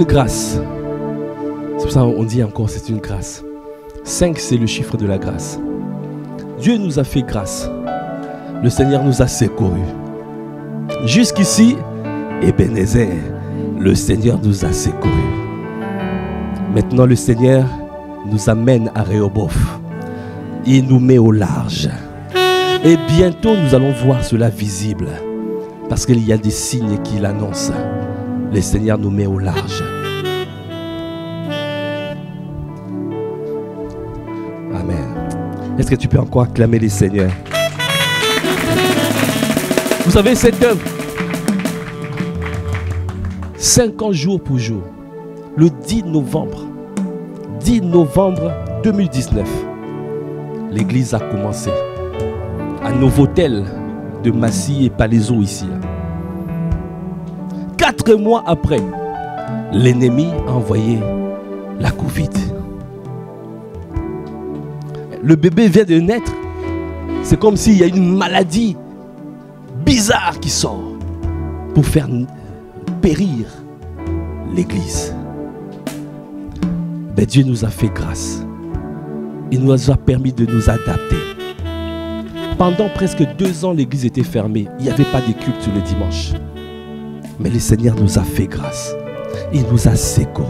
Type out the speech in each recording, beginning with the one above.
une grâce. C'est pour ça qu'on dit encore c'est une grâce. 5, c'est le chiffre de la grâce. Dieu nous a fait grâce. Le Seigneur nous a secourus. Jusqu'ici, Ebenezer, le Seigneur nous a secourus. Maintenant, le Seigneur nous amène à Rehoboth. Il nous met au large. Et bientôt, nous allons voir cela visible. Parce qu'il y a des signes qui l'annoncent. Le Seigneur nous met au large. Amen. Est-ce que tu peux encore acclamer les Seigneurs? Vous savez, cette œuvre, 50 jours pour jour, le 10 novembre 2019, l'église a commencé à Novotel de Massy et Palaiseau ici. 4 mois après, l'ennemi a envoyé la Covid. Le bébé vient de naître. C'est comme s'il y a une maladie bizarre qui sort pour faire périr l'église. Mais Dieu nous a fait grâce. Il nous a permis de nous adapter. Pendant presque 2 ans, l'église était fermée. Il n'y avait pas de culte le dimanche. Mais le Seigneur nous a fait grâce. Il nous a secourus.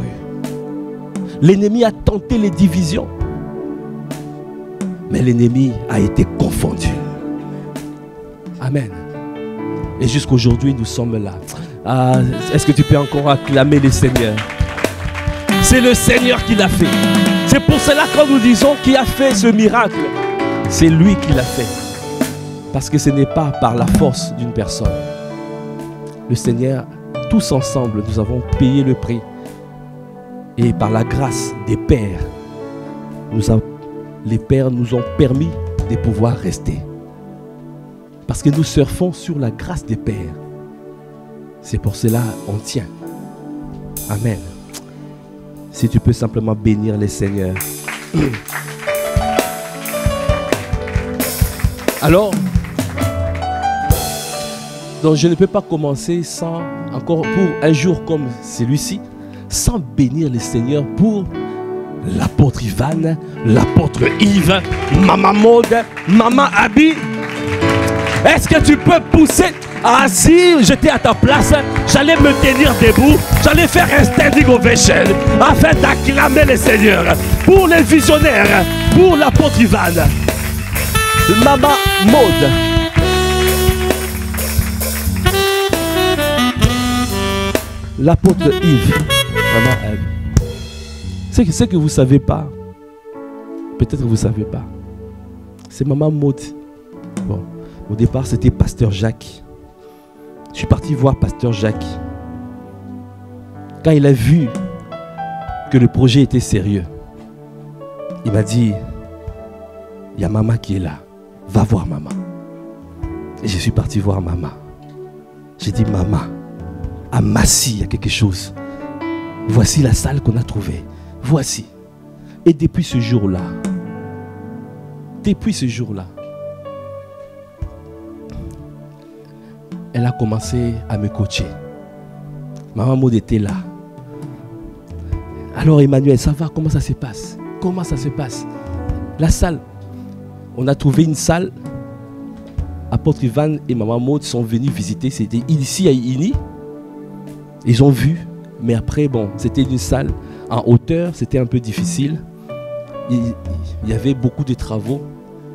L'ennemi a tenté les divisions. Mais l'ennemi a été confondu. Amen. Et jusqu'aujourd'hui, nous sommes là. Ah, est-ce que tu peux encore acclamer le Seigneur? C'est le Seigneur qui l'a fait. C'est pour cela que quand nous disons qui a fait ce miracle, c'est lui qui l'a fait. Parce que ce n'est pas par la force d'une personne. Le Seigneur, tous ensemble, nous avons payé le prix. Et par la grâce des pères, les pères nous ont permis de pouvoir rester. Parce que nous surfons sur la grâce des pères. C'est pour cela qu'on tient. Amen. Si tu peux simplement bénir les seigneurs. Alors, donc je ne peux pas commencer sans, encore pour un jour comme celui-ci, sans bénir les seigneurs pour l'apôtre Ivan, l'apôtre Yves, Maman Maud, Maman Abby. Est-ce que tu peux pousser? Ah, si j'étais à ta place, j'allais me tenir debout, j'allais faire un standing ovation afin d'acclamer les seigneurs pour les visionnaires, pour l'apôtre Ivan, Maman Maud, l'apôtre Yves, Maman Abby. C'est que vous ne savez pas, peut-être que vous ne savez pas, c'est Maman Maud. Bon, au départ c'était Pasteur Jacques. Je suis parti voir Pasteur Jacques. Quand il a vu que le projet était sérieux, il m'a dit, il y a maman qui est là, va voir maman. Et je suis parti voir maman. J'ai dit, maman, à Massy, il y a quelque chose. Voici la salle qu'on a trouvée. Voici. Et depuis ce jour-là, elle a commencé à me coacher. Maman Maud était là. Alors Emmanuel, ça va? Comment ça se passe? Comment ça se passe? La salle. On a trouvé une salle. Apôtre Ivan et Maman Maud sont venus visiter. C'était ici à Ini. Ils ont vu. Mais après, bon, c'était une salle en hauteur. C'était un peu difficile. Il y avait beaucoup de travaux.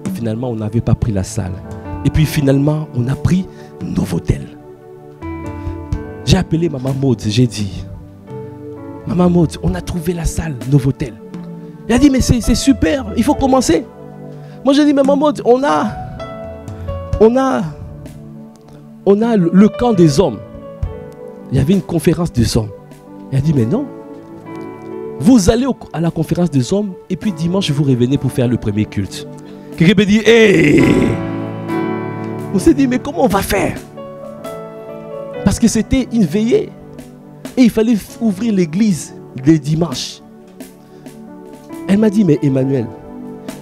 Et finalement, on n'avait pas pris la salle. Et puis finalement, on a pris Novotel. J'ai appelé Maman Maud, j'ai dit, Maman Maud, on a trouvé la salle Novotel. Elle a dit, mais c'est super, il faut commencer. Moi j'ai dit, Maman Maud, on a le camp des hommes. Il y avait une conférence des hommes. Elle a dit, mais non. Vous allez à la conférence des hommes et puis dimanche vous revenez pour faire le premier culte. Quelqu'un me dit, hé! On s'est dit, mais comment on va faire? Parce que c'était une veillée. Et il fallait ouvrir l'église le dimanche. Elle m'a dit, mais Emmanuel,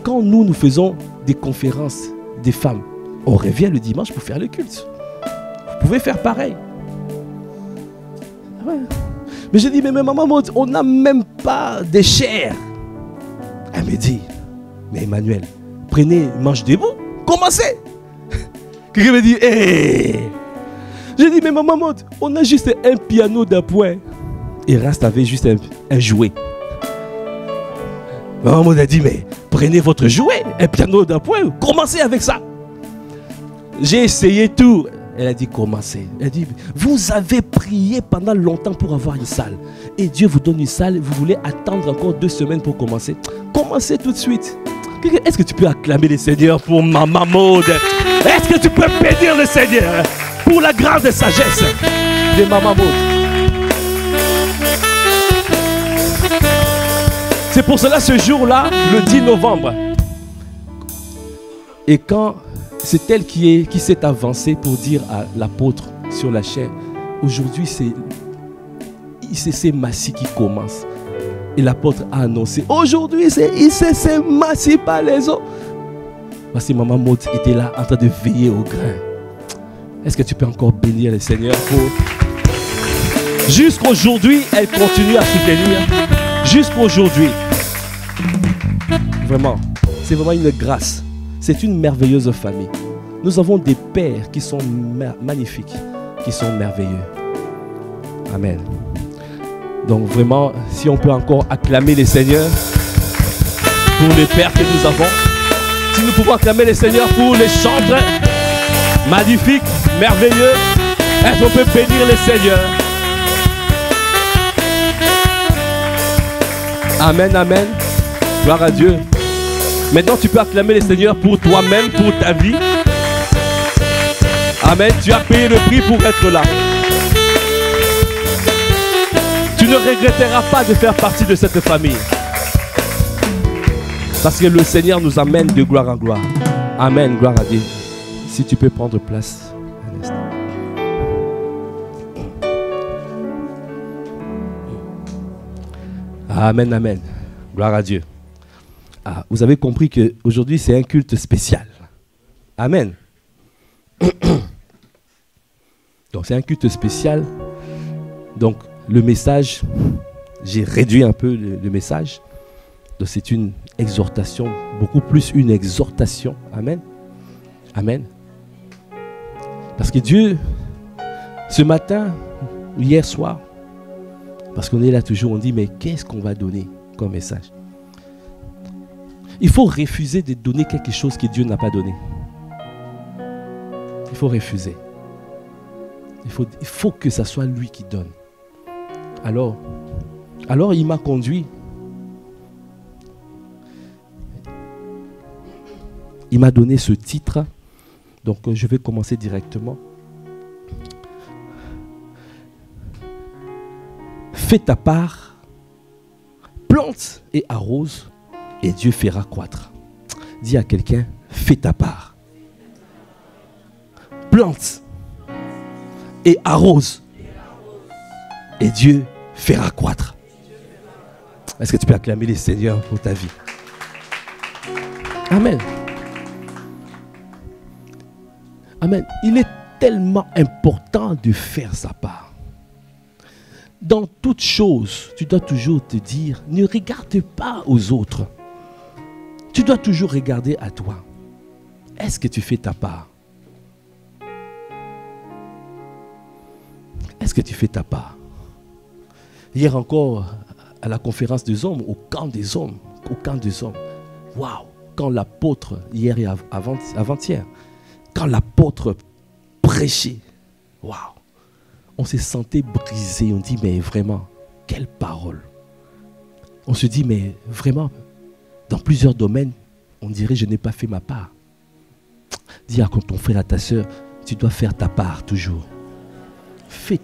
quand nous faisons des conférences des femmes, on revient le dimanche pour faire le culte. Vous pouvez faire pareil. Ouais. Mais j'ai dit, mais maman Maud, on n'a même pas de chair. Elle me dit, mais Emmanuel, prenez, mange debout, commencez. Quelqu'un me dit, hé. J'ai dit, mais maman Maud, on a juste un piano d'appoint. Et Rast avait juste un jouet. Maman Maud a dit, mais prenez votre jouet, un piano d'appoint, commencez avec ça. J'ai essayé tout. Elle a dit, commencez. Elle a dit, vous avez prié pendant longtemps pour avoir une salle. Et Dieu vous donne une salle, vous voulez attendre encore 2 semaines pour commencer. Commencez tout de suite. Est-ce que tu peux acclamer le Seigneur pour Maman Maud? Est-ce que tu peux bénir le Seigneur pour la grande sagesse de Maman Maud? C'est pour cela ce jour-là, le 10 novembre. Et quand c'est elle qui s'est avancée pour dire à l'apôtre sur la chair, aujourd'hui c'est Massi qui commence. Et l'apôtre a annoncé, aujourd'hui c'est Massi par les autres. Parce que Maman Maud était là en train de veiller au grain. Est-ce que tu peux encore bénir le Seigneur pour... Jusqu'aujourd'hui, elle continue à soutenir. Jusqu'aujourd'hui. Vraiment, c'est vraiment une grâce. C'est une merveilleuse famille. Nous avons des pères qui sont magnifiques, qui sont merveilleux. Amen. Donc vraiment, si on peut encore acclamer les seigneurs pour les pères que nous avons, si nous pouvons acclamer les seigneurs pour les chantres magnifiques, merveilleux, est-ce qu'on peut bénir les seigneurs? Amen, amen. Gloire à Dieu. Maintenant, tu peux acclamer les seigneurs pour toi-même, pour ta vie. Amen. Tu as payé le prix pour être là. Tu ne regretteras pas de faire partie de cette famille. Parce que le Seigneur nous amène de gloire en gloire. Amen. Gloire à Dieu. Si tu peux prendre place. Un instant. Amen, amen. Gloire à Dieu. Ah, vous avez compris qu'aujourd'hui, c'est un culte spécial. Amen. Donc, c'est un culte spécial. Donc, le message, j'ai réduit un peu le message. Donc, c'est une exhortation, beaucoup plus une exhortation. Amen. Amen. Parce que Dieu, ce matin, hier soir, parce qu'on est là toujours, on dit, mais qu'est-ce qu'on va donner comme message? Il faut refuser de donner quelque chose que Dieu n'a pas donné. Il faut refuser. Il faut que ce soit lui qui donne. Alors il m'a conduit. Il m'a donné ce titre. Donc je vais commencer directement. Fais ta part, plante et arrose, et Dieu fera croître. Dis à quelqu'un, fais ta part. Plante et arrose, et Dieu fera croître. Est-ce que tu peux acclamer les seigneurs pour ta vie? Amen. Amen. Il est tellement important de faire sa part. Dans toute chose, tu dois toujours te dire, ne regarde pas aux autres. Tu dois toujours regarder à toi. Est-ce que tu fais ta part? Est-ce que tu fais ta part? Hier encore, à la conférence des hommes, au camp des hommes, waouh, quand l'apôtre, hier et avant-hier, quand l'apôtre prêchait, waouh, on se sentait brisé. On dit, mais vraiment, quelle parole. On se dit, mais vraiment, dans plusieurs domaines, on dirait, je n'ai pas fait ma part. Dis à ton frère, à ta soeur, tu dois faire ta part toujours. Fais.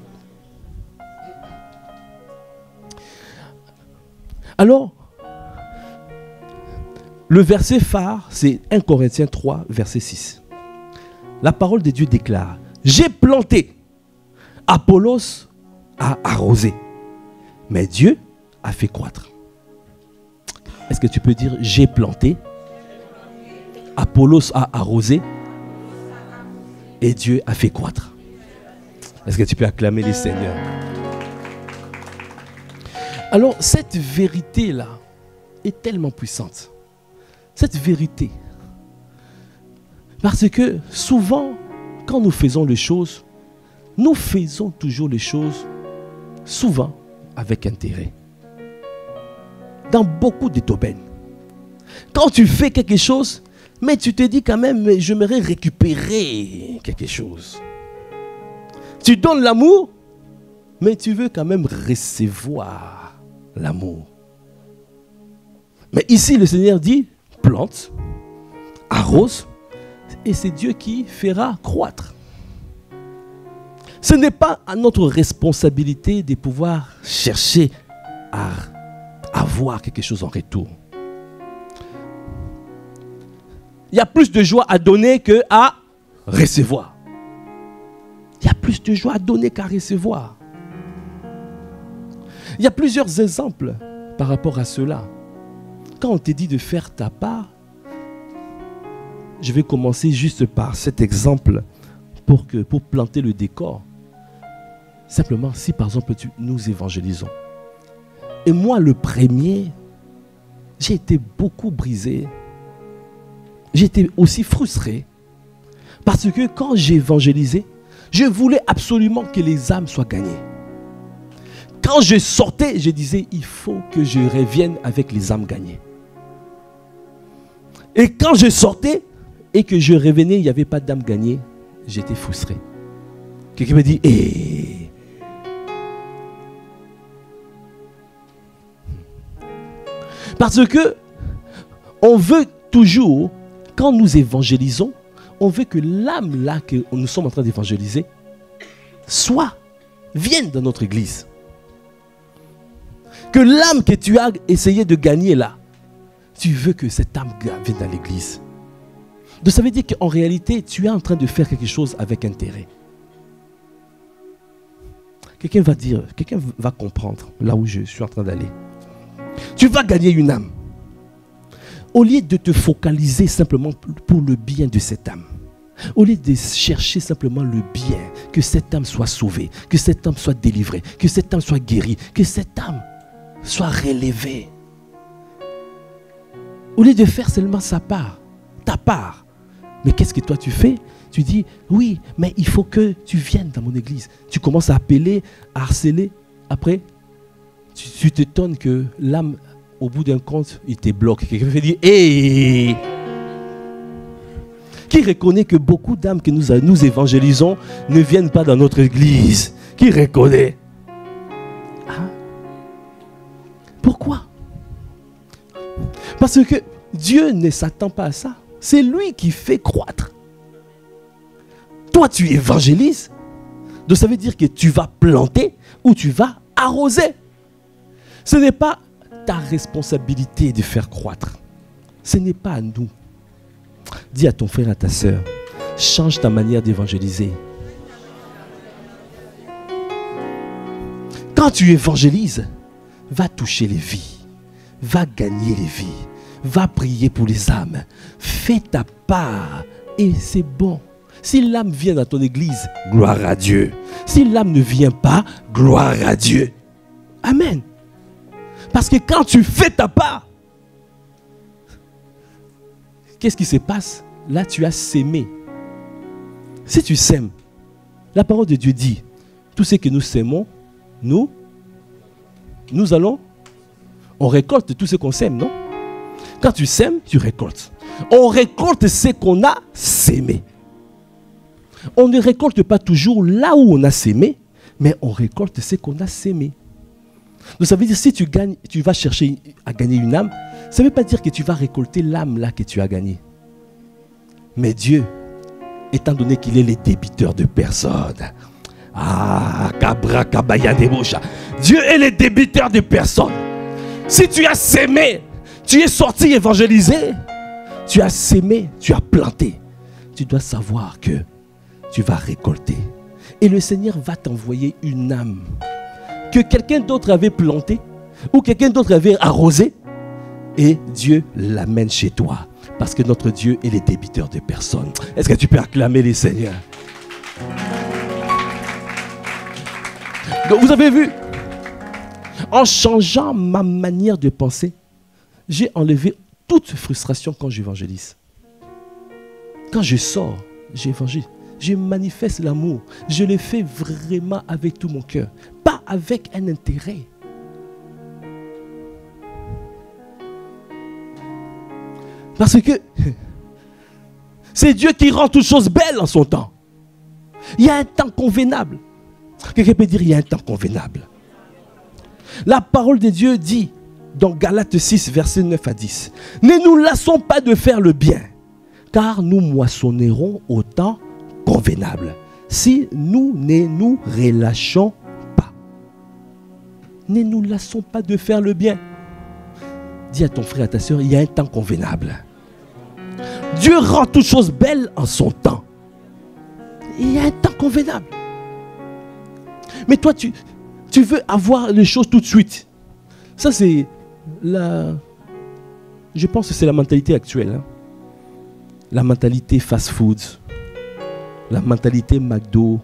Alors, le verset phare, c'est 1 Corinthiens 3, verset 6. La parole de Dieu déclare, j'ai planté, Apollos a arrosé, mais Dieu a fait croître. Est-ce que tu peux dire, j'ai planté, Apollos a arrosé, et Dieu a fait croître? Est-ce que tu peux acclamer les seigneurs? Alors, cette vérité-là est tellement puissante. Cette vérité. Parce que souvent, quand nous faisons les choses, nous faisons toujours les choses, souvent, avec intérêt. Dans beaucoup de domaines. Quand tu fais quelque chose, mais tu te dis quand même, mais j'aimerais récupérer quelque chose. Tu donnes l'amour, mais tu veux quand même recevoir l'amour. Mais ici, le Seigneur dit, plante, arrose, et c'est Dieu qui fera croître. Ce n'est pas à notre responsabilité de pouvoir chercher à avoir quelque chose en retour. Il y a plus de joie à donner qu'à recevoir. Il y a plus de joie à donner qu'à recevoir. Il y a plusieurs exemples par rapport à cela. Quand on te dit de faire ta part, je vais commencer juste par cet exemple pour planter le décor. Simplement, si par exemple nous évangélisons. Et moi, le premier, j'ai été beaucoup brisé. J'ai été aussi frustré. Parce que quand j'ai évangélisé, je voulais absolument que les âmes soient gagnées. Quand je sortais, je disais, il faut que je revienne avec les âmes gagnées. Et quand je sortais et que je revenais, il n'y avait pas d'âmes gagnées, j'étais frustré. Quelqu'un me dit, Parce que on veut toujours, quand nous évangélisons, on veut que l'âme là que nous sommes en train d'évangéliser vienne dans notre église. Que l'âme que tu as essayé de gagner là, tu veux que cette âme vienne dans l'église. Donc ça veut dire qu'en réalité, tu es en train de faire quelque chose avec intérêt. Quelqu'un va dire, quelqu'un va comprendre là où je suis en train d'aller. Tu vas gagner une âme. Au lieu de te focaliser simplement pour le bien de cette âme, au lieu de chercher simplement le bien, que cette âme soit sauvée, que cette âme soit délivrée, que cette âme soit guérie, que cette âme soit relevée. Au lieu de faire seulement sa part, ta part, mais qu'est-ce que toi tu fais? Tu dis, oui, mais il faut que tu viennes dans mon église. Tu commences à appeler, à harceler. Après, tu t'étonnes que l'âme, au bout d'un compte, il te bloque. Quelqu'un fait dire, hey! Qui reconnaît que beaucoup d'âmes que nous évangélisons ne viennent pas dans notre église? Qui reconnaît? Hein? Pourquoi? Parce que Dieu ne s'attend pas à ça. C'est lui qui fait croître. Toi, tu évangélises. Donc ça veut dire que tu vas planter ou tu vas arroser. Ce n'est pas ta responsabilité de faire croître. Ce n'est pas à nous. Dis à ton frère, à ta soeur, change ta manière d'évangéliser. Quand tu évangélises, va toucher les vies. Va gagner les vies. Va prier pour les âmes. Fais ta part et c'est bon. Si l'âme vient dans ton église, gloire à Dieu. Si l'âme ne vient pas, gloire à Dieu. Amen. Parce que quand tu fais ta part, qu'est-ce qui se passe? Là, tu as sémé. Si tu sèmes, la parole de Dieu dit, tout ce que nous sèmons, nous allons, on récolte tout ce qu'on sème, non? Quand tu sèmes, tu récoltes. On récolte ce qu'on a sémé. On ne récolte pas toujours là où on a sémé, mais on récolte ce qu'on a sémé. Donc ça veut dire, si tu gagnes, tu vas chercher à gagner une âme, ça ne veut pas dire que tu vas récolter l'âme là que tu as gagnée. Mais Dieu, étant donné qu'il est le débiteur de personnes, Dieu est le débiteur de personnes. Si tu as sémé, tu es sorti évangéliser, tu as sémé, tu as planté, tu dois savoir que tu vas récolter. Et le Seigneur va t'envoyer une âme que quelqu'un d'autre avait plantée ou quelqu'un d'autre avait arrosée, et Dieu l'amène chez toi. Parce que notre Dieu est le débiteur de personnes. Est-ce que tu peux acclamer les Seigneurs? Donc vous avez vu, En changeant ma manière de penser, j'ai enlevé toute frustration quand j'évangélise. Quand je sors, j'évangélise. Je manifeste l'amour. Je le fais vraiment avec tout mon cœur. Pas avec un intérêt. Parce que c'est Dieu qui rend toutes choses belles en son temps. Il y a un temps convenable. Quelqu'un peut dire il y a un temps convenable. La parole de Dieu dit dans Galates 6, versets 9 à 10. Ne nous lassons pas de faire le bien, car nous moissonnerons au temps convenable, si nous ne nous relâchons pas. Ne nous lassons pas de faire le bien. Dis à ton frère, à ta soeur, il y a un temps convenable. Dieu rend toutes choses belles en son temps. Il y a un temps convenable. Mais toi, tu veux avoir les choses tout de suite. Ça, c'est la... Je pense que c'est la mentalité actuelle. Hein? La mentalité fast-food. La mentalité McDo.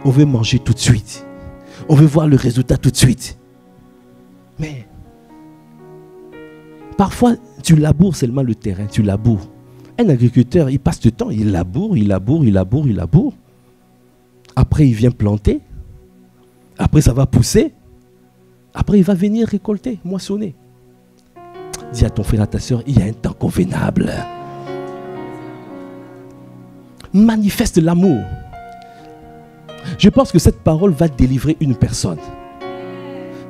On veut manger tout de suite. On veut voir le résultat tout de suite. Mais parfois, tu laboures seulement le terrain. Tu laboures. Un agriculteur, il passe du temps, il laboure, il laboure, il laboure, il laboure. Après, il vient planter. Après, ça va pousser. Après, il va venir récolter, moissonner. Dis à ton frère, à ta soeur, il y a un temps convenable. Manifeste l'amour. Je pense que cette parole va délivrer une personne.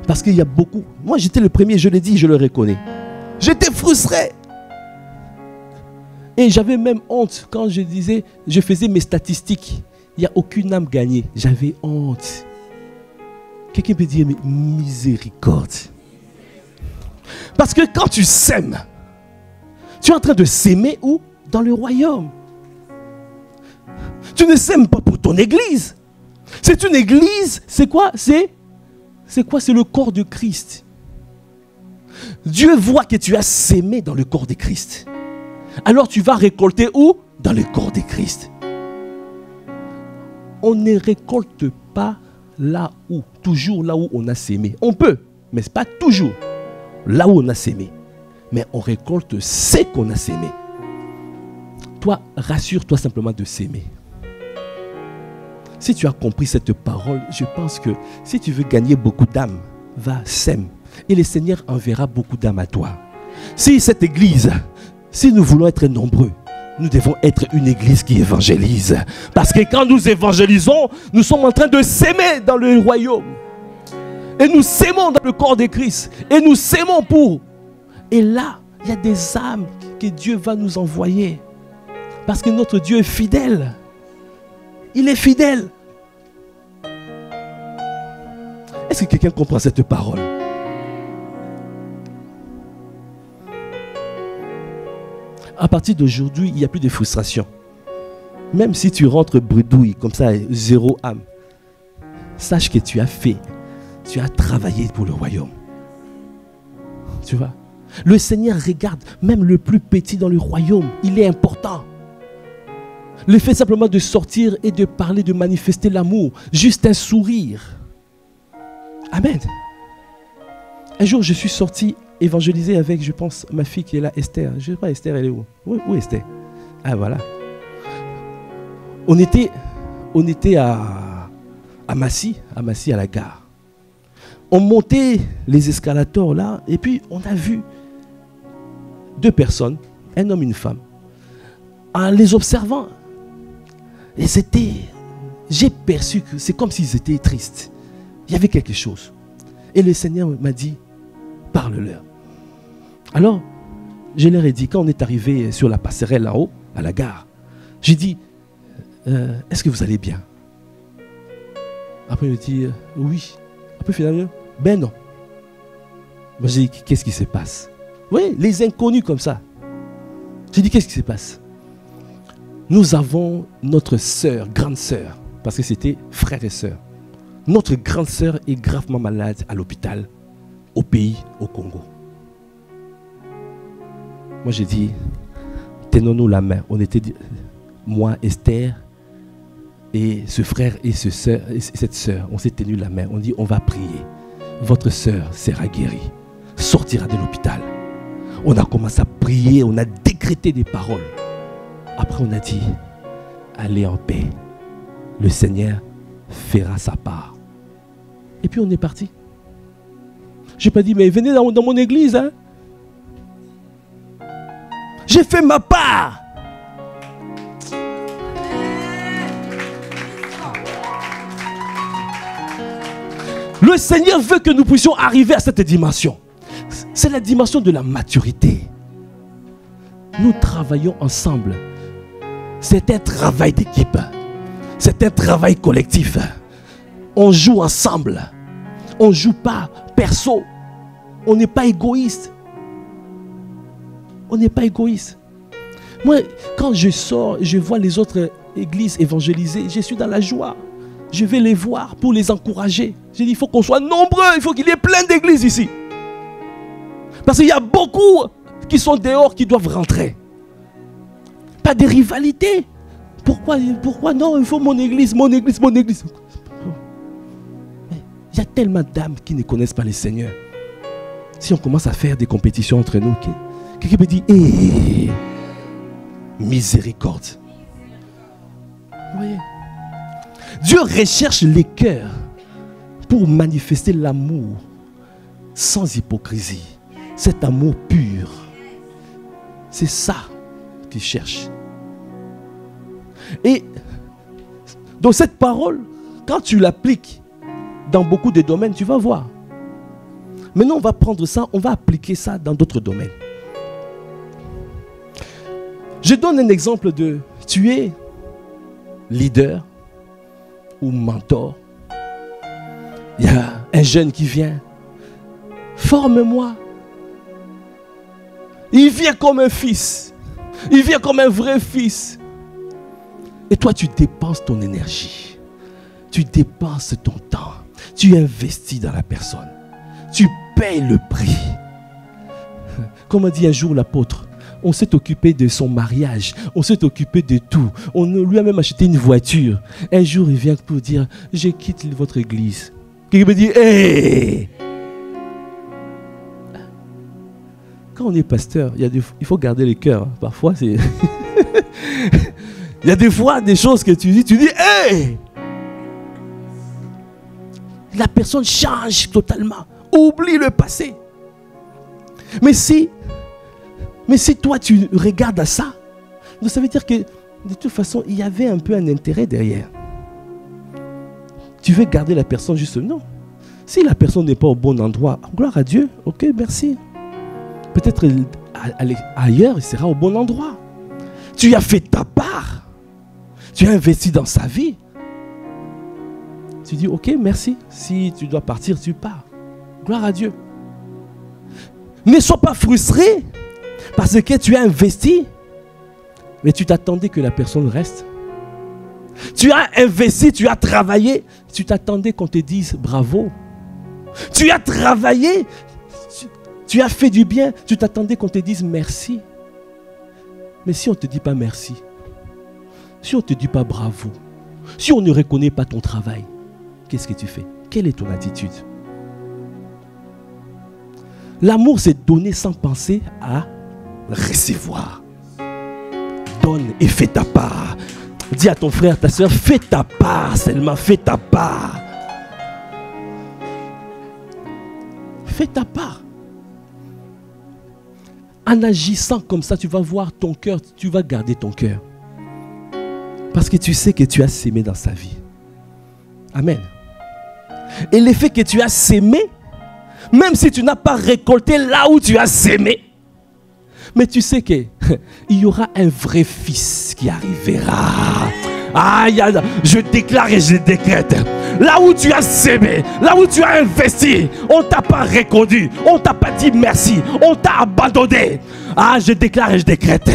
Parce qu'il y a beaucoup. Moi, j'étais le premier, je l'ai dit, je le reconnais. J'étais frustré. Et j'avais même honte quand je disais, je faisais mes statistiques. Il n'y a aucune âme gagnée. J'avais honte. Quelqu'un peut dire, mais miséricorde. Parce que quand tu sèmes, tu es en train de s'aimer où? Dans le royaume. Tu ne sèmes pas pour ton église. C'est une église, c'est quoi? C'est quoi? C'est le corps de Christ. Dieu voit que tu as sémé dans le corps de Christ. Alors tu vas récolter où? Dans le corps de Christ. On ne récolte pas là où, toujours là où on a sémé. On peut, mais ce n'est pas toujours là où on a sémé. Mais on récolte ce qu'on a sémé. Toi, rassure-toi simplement de s'aimer. Si tu as compris cette parole, je pense que si tu veux gagner beaucoup d'âmes, va, sème. Et le Seigneur enverra beaucoup d'âmes à toi. Si cette église, si nous voulons être nombreux, nous devons être une église qui évangélise. Parce que quand nous évangélisons, nous sommes en train de s'aimer dans le royaume. Et nous s'aimons dans le corps de Christ. Et nous s'aimons pour. Et là, il y a des âmes que Dieu va nous envoyer. Parce que notre Dieu est fidèle. Il est fidèle. Est-ce que quelqu'un comprend cette parole? À partir d'aujourd'hui, il n'y a plus de frustration. Même si tu rentres bredouille, comme ça, zéro âme, sache que tu as fait, tu as travaillé pour le royaume. Tu vois? Le Seigneur regarde même le plus petit dans le royaume. Il est important. Le fait simplement de sortir et de parler, de manifester l'amour, juste un sourire. Amen. Un jour, je suis sorti évangéliser avec, je pense, ma fille qui est là, Esther. Je ne sais pas, Esther, elle est où? Où est Esther? Ah, voilà. On était à Massy, à la gare. On montait les escalators là, et puis on a vu deux personnes, un homme et une femme. En les observant, et j'ai perçu que c'est comme s'ils étaient tristes. Il y avait quelque chose. Et le Seigneur m'a dit, parle-leur. Alors, je leur ai dit, quand on est arrivé sur la passerelle là-haut, à la gare, j'ai dit, est-ce que vous allez bien? Après, il me dit, oui. Après, finalement, ben non. Moi, j'ai dit, qu'est-ce qui se passe? Oui, les inconnus comme ça. J'ai dit, qu'est-ce qui se passe? Nous avons notre sœur, grande sœur, parce que c'était frère et sœur. Notre grande sœur est gravement malade à l'hôpital, au pays, au Congo. Moi, j'ai dit, tenons-nous la main. On était, moi, Esther, et ce frère et cette sœur, on s'est tenu la main. On dit, on va prier. votre sœur sera guérie, sortira de l'hôpital. On a commencé à prier, on a décrété des paroles. Après, on a dit, allez en paix. Le Seigneur fera sa part. Et puis, on est parti. Je n'ai pas dit, mais venez dans mon église. Hein. J'ai fait ma part. Le Seigneur veut que nous puissions arriver à cette dimension. C'est la dimension de la maturité. Nous travaillons ensemble. C'est un travail d'équipe. C'est un travail collectif. On joue ensemble. On ne joue pas perso. On n'est pas égoïste. On n'est pas égoïste. Moi, quand je sors, je vois les autres églises évangélisées, je suis dans la joie. Je vais les voir pour les encourager. J'ai dit, il faut qu'on soit nombreux, il faut qu'il y ait plein d'églises ici. Parce qu'il y a beaucoup qui sont dehors, qui doivent rentrer. Pas de rivalité. Pourquoi non, il faut mon église, mon église, mon église. Il y a tellement d'âmes qui ne connaissent pas le Seigneur. Si on commence à faire des compétitions entre nous, quelqu'un peut dire, hé, miséricorde. Vous voyez? Dieu recherche les cœurs pour manifester l'amour sans hypocrisie. Cet amour pur. C'est ça qu'il cherche. Et dans cette parole, quand tu l'appliques dans beaucoup de domaines, tu vas voir. Maintenant, on va prendre ça, on va appliquer ça dans d'autres domaines. Je donne un exemple de tu es leader ou mentor. Il y a un jeune qui vient. Forme-moi. Il vient comme un fils. Il vient comme un vrai fils. Et toi, tu dépenses ton énergie. Tu dépenses ton temps. Tu investis dans la personne. Tu payes le prix. Comme a dit un jour l'apôtre, on s'est occupé de son mariage. On s'est occupé de tout. On lui a même acheté une voiture. Un jour, il vient pour dire, je quitte votre église. Quelqu'un me dit, hé! Quand on est pasteur, il faut garder le cœur. Parfois, c'est... il y a des fois des choses que tu dis, hé! La personne change totalement. Oublie le passé. Mais si toi tu regardes à ça, ça veut dire que de toute façon, il y avait un peu un intérêt derrière. Tu veux garder la personne juste non. Si la personne n'est pas au bon endroit, gloire à Dieu, ok, merci. Peut-être ailleurs, il sera au bon endroit. Tu as fait ta part. Tu as investi dans sa vie. Tu dis, ok, merci. Si tu dois partir, tu pars. Gloire à Dieu. Ne sois pas frustré parce que tu as investi, mais tu t'attendais que la personne reste. Tu as investi, tu as travaillé, tu t'attendais qu'on te dise bravo. Tu as travaillé, tu as fait du bien, tu t'attendais qu'on te dise merci. Mais si on ne te dit pas merci, si on ne te dit pas bravo, si on ne reconnaît pas ton travail, qu'est-ce que tu fais? Quelle est ton attitude? L'amour, c'est donner sans penser à recevoir. Donne et fais ta part. Dis à ton frère, ta soeur, fais ta part seulement, fais ta part. Fais ta part. En agissant comme ça, tu vas voir ton cœur, tu vas garder ton cœur. Parce que tu sais que tu as sémé dans sa vie. Amen. Et l'effet que tu as sémé, même si tu n'as pas récolté là où tu as sémé, mais tu sais qu'il y aura un vrai fils qui arrivera. Je déclare et je décrète. Là où tu as sémé, là où tu as investi, on ne t'a pas répondu, on ne t'a pas dit merci, on t'a abandonné. Je déclare et je décrète.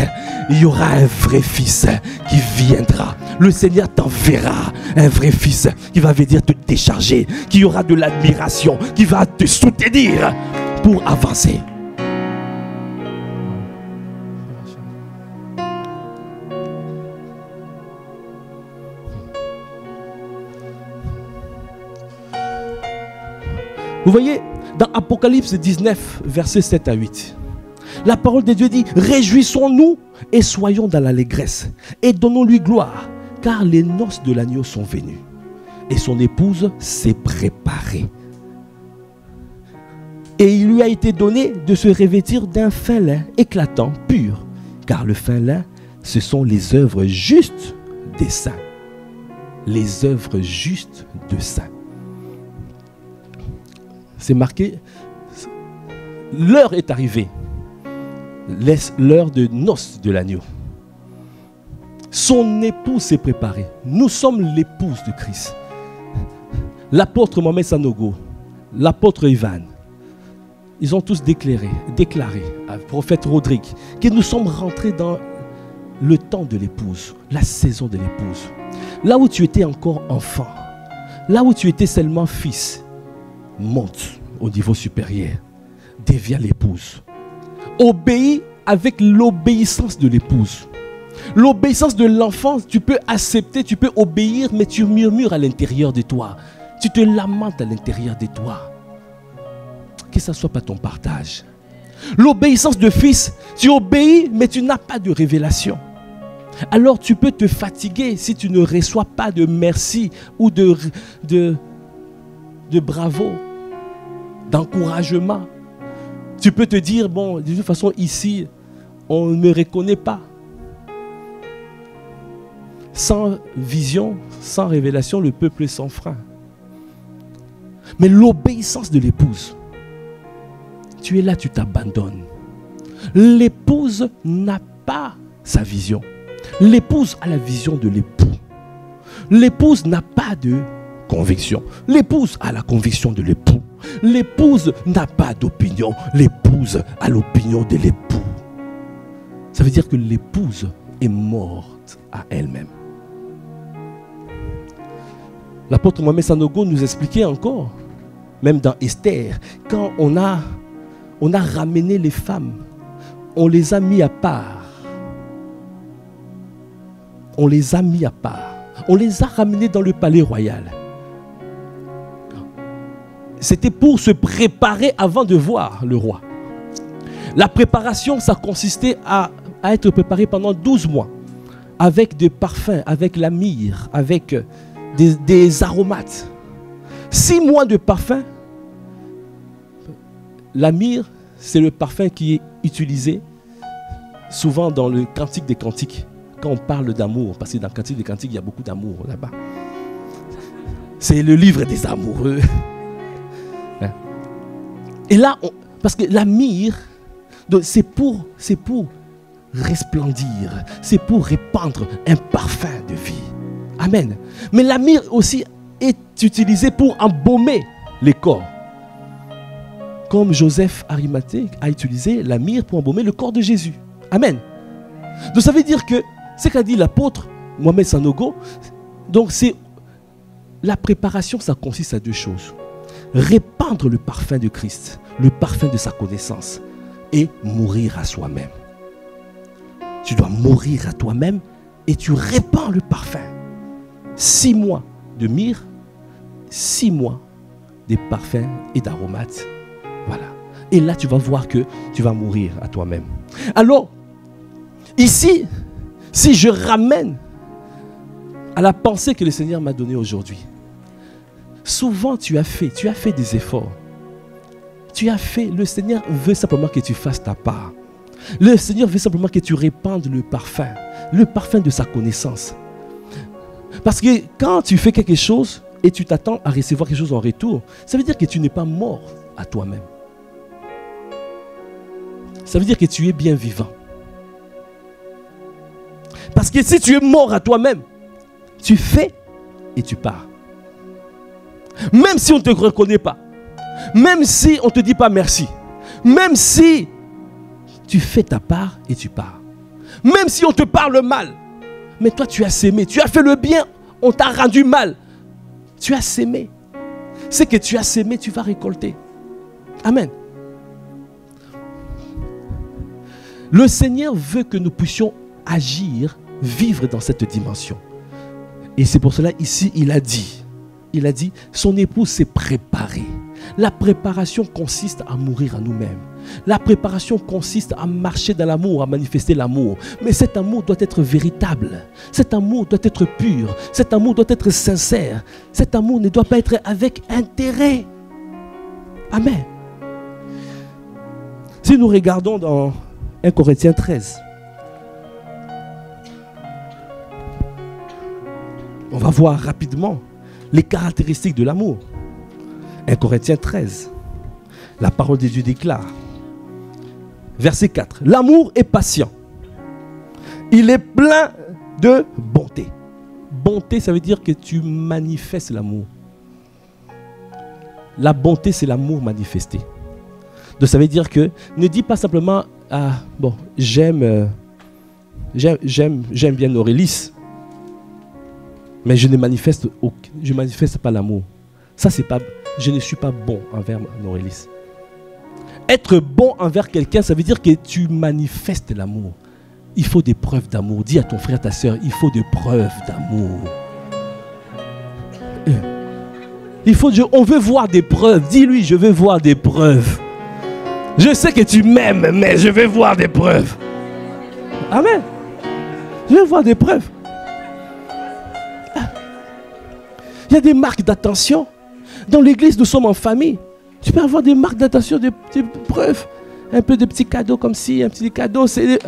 Il y aura un vrai fils qui viendra. Le Seigneur t'enverra un vrai fils qui va venir te décharger, qui aura de l'admiration, qui va te soutenir pour avancer. Vous voyez, dans Apocalypse 19, versets 7 à 8, la parole de Dieu dit, réjouissons-nous et soyons dans l'allégresse et donnons-lui gloire, car les noces de l'agneau sont venues et son épouse s'est préparée. Et il lui a été donné de se revêtir d'un fin lin éclatant, pur, car le fin lin, ce sont les œuvres justes des saints. Les œuvres justes de saints. C'est marqué, l'heure est arrivée. L'heure de noces de l'agneau. Son épouse s'est préparée. Nous sommes l'épouse de Christ. L'apôtre Mohamed Sanogo, l'apôtre Ivan, ils ont tous déclaré à prophète Rodrigue que nous sommes rentrés dans le temps de l'épouse, la saison de l'épouse. Là où tu étais encore enfant, là où tu étais seulement fils, monte au niveau supérieur, deviens l'épouse. Obéis avec l'obéissance de l'épouse. L'obéissance de l'enfant, tu peux accepter, tu peux obéir, mais tu murmures à l'intérieur de toi. Tu te lamentes à l'intérieur de toi. Que ça ne soit pas ton partage. L'obéissance de fils, tu obéis, mais tu n'as pas de révélation. Alors tu peux te fatiguer si tu ne reçois pas de merci ou de bravo, d'encouragement. Tu peux te dire, bon, de toute façon, ici, on ne me reconnaît pas. Sans vision, sans révélation, le peuple est sans frein. Mais l'obéissance de l'épouse, tu es là, tu t'abandonnes. L'épouse n'a pas sa vision. L'épouse a la vision de l'époux. L'épouse n'a pas de conviction. L'épouse a la conviction de l'époux. L'épouse n'a pas d'opinion. L'épouse a l'opinion de l'époux. Ça veut dire que l'épouse est morte à elle-même. L'apôtre Mohamed Sanogo nous expliquait encore, même dans Esther, quand on a ramené les femmes, on les a mis à part. On les a mis à part. On les a ramenés dans le palais royal. C'était pour se préparer avant de voir le roi. La préparation, ça consistait à être préparé pendant 12 mois. Avec des parfums, avec la myrrhe, avec des aromates. 6 mois de parfum. La myrrhe, c'est le parfum qui est utilisé souvent dans le Cantique des Cantiques. Quand on parle d'amour, parce que dans le Cantique des Cantiques, il y a beaucoup d'amour là-bas. C'est le livre des amoureux. Et là, parce que la myrrhe, c'est pour resplendir, c'est pour répandre un parfum de vie. Amen. Mais la myrrhe aussi est utilisée pour embaumer les corps. Comme Joseph Arimathée a utilisé la myrrhe pour embaumer le corps de Jésus. Amen. Donc ça veut dire que ce qu'a dit l'apôtre Mohamed Sanogo, donc c'est la préparation, ça consiste à 2 choses. Répandre le parfum de Christ, le parfum de sa connaissance et mourir à soi-même. Tu dois mourir à toi-même et tu répands le parfum. 6 mois de myrrhe, 6 mois de parfums et d'aromates. Voilà. Et là, tu vas voir que tu vas mourir à toi-même. Alors, ici, si je ramène à la pensée que le Seigneur m'a donnée aujourd'hui, souvent tu as fait des efforts. Le Seigneur veut simplement que tu fasses ta part. Le Seigneur veut simplement que tu répandes le parfum de sa connaissance. Parce que quand tu fais quelque chose et tu t'attends à recevoir quelque chose en retour, ça veut dire que tu n'es pas mort à toi-même. Ça veut dire que tu es bien vivant. Parce que si tu es mort à toi-même, tu fais et tu pars. Même si on ne te reconnaît pas, même si on ne te dit pas merci, même si tu fais ta part et tu pars, même si on te parle mal, mais toi tu as sémé, tu as fait le bien, on t'a rendu mal, tu as sémé. Ce que tu as sémé, tu vas récolter. Amen. Le Seigneur veut que nous puissions agir, vivre dans cette dimension. Et c'est pour cela ici il a dit, son épouse s'est préparée. La préparation consiste à mourir à nous-mêmes. La préparation consiste à marcher dans l'amour, à manifester l'amour. Mais cet amour doit être véritable. Cet amour doit être pur. Cet amour doit être sincère. Cet amour ne doit pas être avec intérêt. Amen. Si nous regardons dans 1 Corinthiens 13, on va voir rapidement les caractéristiques de l'amour. 1 Corinthiens 13, la parole de Dieu déclare, verset 4, l'amour est patient, il est plein de bonté. Bonté, ça veut dire que tu manifestes l'amour. La bonté, c'est l'amour manifesté. Donc ça veut dire que ne dis pas simplement, ah bon, j'aime bien Norélis, mais je ne manifeste pas l'amour. Ça, c'est pas, je ne suis pas bon envers Norélis. Être bon envers quelqu'un, ça veut dire que tu manifestes l'amour. Il faut des preuves d'amour. Dis à ton frère, ta soeur, il faut des preuves d'amour. On veut voir des preuves. Dis-lui, je veux voir des preuves. Je sais que tu m'aimes, mais je veux voir des preuves. Amen. Je veux voir des preuves. Il y a des marques d'attention. Dans l'église, nous sommes en famille. Tu peux avoir des marques d'attention, des preuves. Un peu de petits cadeaux comme ci, un petit cadeau. C'est...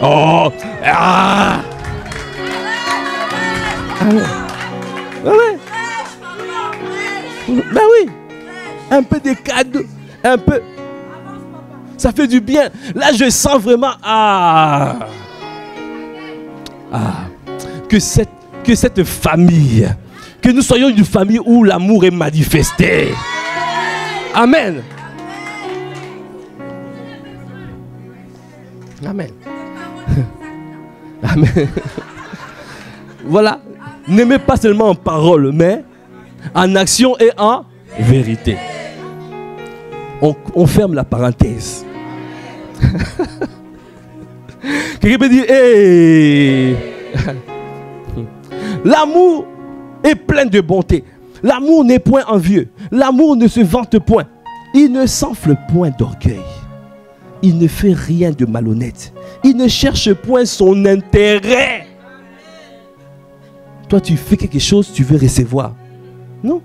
Oh! Ah! Ah ouais. Ah ouais. Ben oui. Un peu de cadeaux. Un peu. Ça fait du bien. Là, je sens vraiment... que cette famille... Que nous soyons une famille où l'amour est manifesté. Amen. Amen. Amen. Voilà. N'aimez pas seulement en parole, mais en action et en vérité. On ferme la parenthèse. Quelqu'un peut dire, hey. L'amour est plein de bonté. L'amour n'est point envieux. L'amour ne se vante point. Il ne s'enfle point d'orgueil. Il ne fait rien de malhonnête. Il ne cherche point son intérêt. Toi, tu fais quelque chose, tu veux recevoir. Non.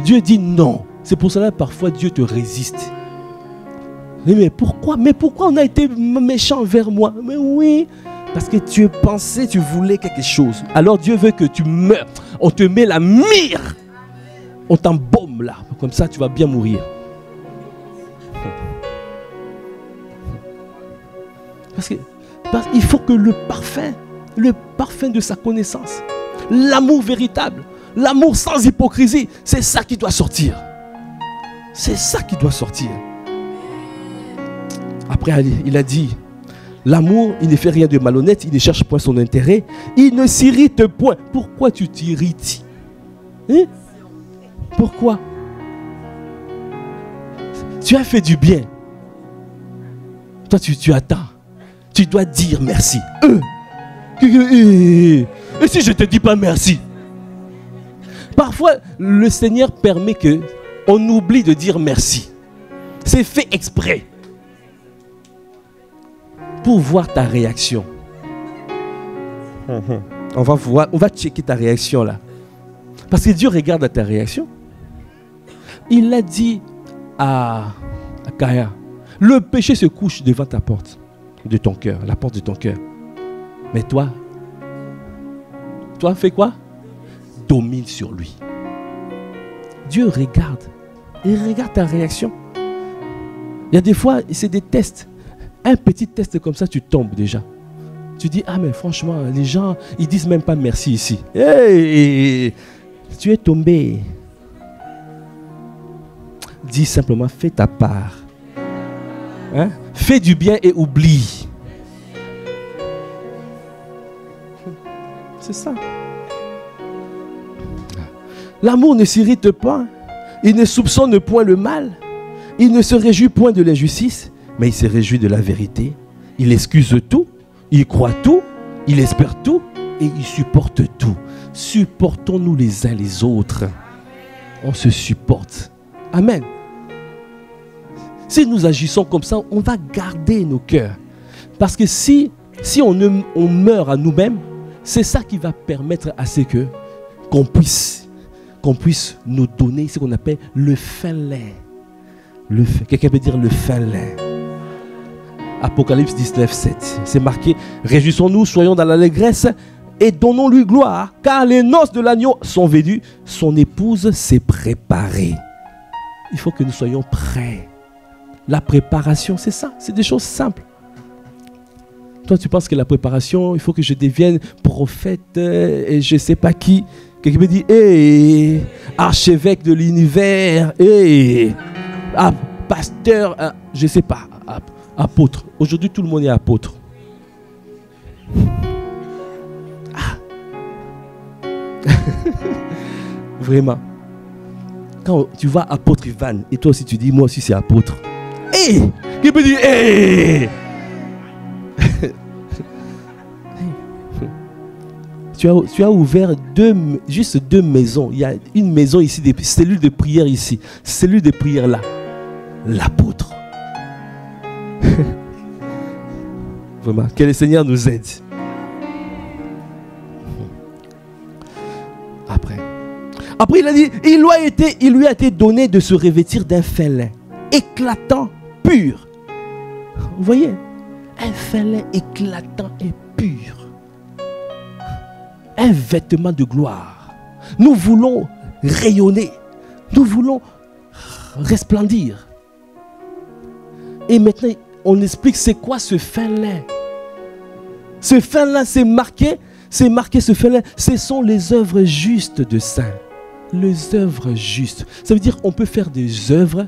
Dieu dit non. C'est pour cela que parfois Dieu te résiste. Mais pourquoi on a été méchant envers moi? Mais oui. Parce que tu pensais, tu voulais quelque chose. Alors Dieu veut que tu meurs. On te met la mire. On t'embaume là. Comme ça, tu vas bien mourir. Parce qu'il faut que le parfum de sa connaissance, l'amour véritable, l'amour sans hypocrisie, c'est ça qui doit sortir. C'est ça qui doit sortir. Après, il a dit, l'amour, il ne fait rien de malhonnête, il ne cherche point son intérêt, il ne s'irrite point. Pourquoi tu t'irrites? Hein? Pourquoi? Tu as fait du bien. Toi, tu attends. Tu dois dire merci. Et si je ne te dis pas merci? Parfois, le Seigneur permet qu'on oublie de dire merci. C'est fait exprès. Pour voir ta réaction. On va checker ta réaction là. Parce que Dieu regarde à ta réaction. Il a dit à Kaya, le péché se couche devant ta porte de ton cœur, la porte de ton cœur. Mais toi fais quoi? Domine sur lui. Dieu regarde. Il regarde ta réaction. Il y a des fois, c'est des tests. Un petit test comme ça, tu tombes déjà. Tu dis, ah mais franchement, les gens, ils disent même pas merci ici. Hey, tu es tombé. Dis simplement, fais ta part. Hein? Fais du bien et oublie. C'est ça. L'amour ne s'irrite pas. Il ne soupçonne point le mal. Il ne se réjouit point de l'injustice. Mais il se réjouit de la vérité. Il excuse tout. Il croit tout. Il espère tout. Et il supporte tout. Supportons-nous les uns les autres. On se supporte. Amen. Si nous agissons comme ça, on va garder nos cœurs. Parce que si on meurt à nous-mêmes, c'est ça qui va permettre à ce que qu'on puisse nous donner ce qu'on appelle le fin lait. Quelqu'un peut dire le fin lait. Apocalypse 19, 7. C'est marqué, réjouissons-nous, soyons dans l'allégresse et donnons-lui gloire, car les noces de l'agneau sont venues, son épouse s'est préparée. Il faut que nous soyons prêts. La préparation, c'est ça, c'est des choses simples. Toi, tu penses que la préparation, il faut que je devienne prophète et je ne sais pas qui. Quelqu'un me dit, hey, archevêque de l'univers, hey, pasteur, je ne sais pas, apôtre. Aujourd'hui, tout le monde est apôtre. Vraiment. Quand tu vois apôtre Ivan, et toi aussi tu dis, moi aussi c'est apôtre. Hey, qui peut dire, hey. Tu as ouvert juste deux maisons. Il y a une maison ici, des cellules de prière ici, cellule de prière là. L'apôtre. Vraiment, que le Seigneur nous aide. Après il a dit, il lui a été donné de se revêtir d'un fin lin éclatant, pur. Vous voyez, un fin lin éclatant et pur. Un vêtement de gloire. Nous voulons rayonner. Nous voulons resplendir. Et maintenant, on explique c'est quoi ce fin lin. Ce fin lin, c'est marqué ce fin lin. Ce sont les œuvres justes de saints. Les œuvres justes. Ça veut dire qu'on peut faire des œuvres,